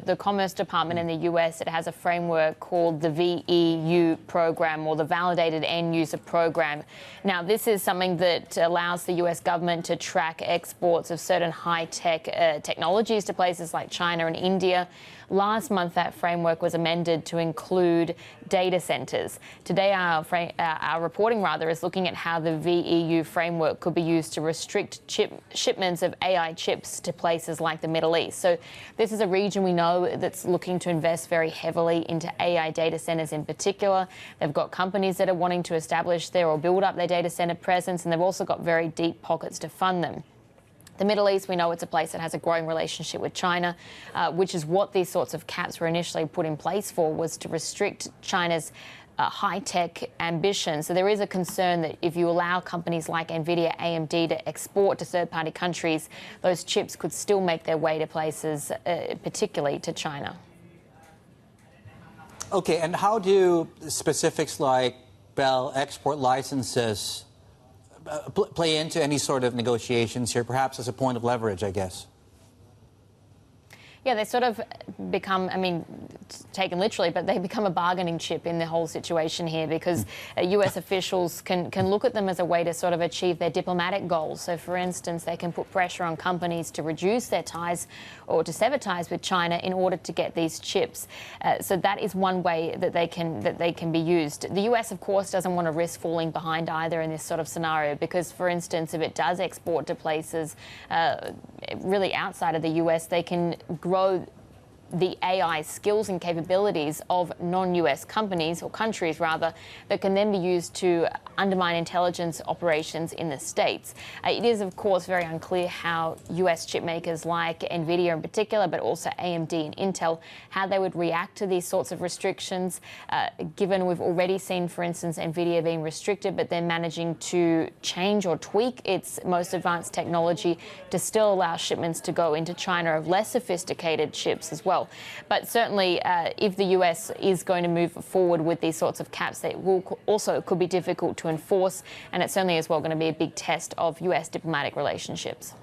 the Commerce Department in the US, it has a framework called the VEU program, or the Validated End User Program. Now, this is something that allows the US government to track exports of certain high-tech technologies to places like China and India. Last month, that framework was amended to include data centers. Today, our reporting is looking at how the VEU framework could be used to restrict shipments of AI chips to places like the Middle East. So this is a region we know that's looking to invest very heavily into AI data centers in particular. They've got companies that are wanting to establish there or build up their data center presence, and they've also got very deep pockets to fund them. The Middle East, we know it's a place that has a growing relationship with China, which is what these sorts of caps were initially put in place for, was to restrict China's high-tech ambition. So there is a concern that if you allow companies like Nvidia, AMD to export to third-party countries, those chips could still make their way to places, particularly to China. Okay, and how do specifics like Bell export licenses play into any sort of negotiations here, perhaps as a point of leverage, I guess? Yeah, they sort of become, taken literally, but they become a bargaining chip in the whole situation here, because US officials can look at them as a way to sort of achieve their diplomatic goals. So, for instance, they can put pressure on companies to reduce their ties or to sever ties with China in order to get these chips. So that is one way that they can be used. The US, of course, doesn't want to risk falling behind either in this sort of scenario, because, for instance, if it does export to places really outside of the US, they can grow the AI skills and capabilities of non-US companies, or countries rather, that can then be used to undermine intelligence operations in the States. It is, of course, very unclear how US chip makers like Nvidia in particular, but also AMD and Intel, how they would react to these sorts of restrictions, given we've already seen, for instance, Nvidia being restricted, but they're managing to change or tweak its most advanced technology to still allow shipments to go into China of less sophisticated chips as well. But certainly, if the US is going to move forward with these sorts of caps, they will also could be difficult to enforce, and it certainly is well going to be a big test of US diplomatic relationships.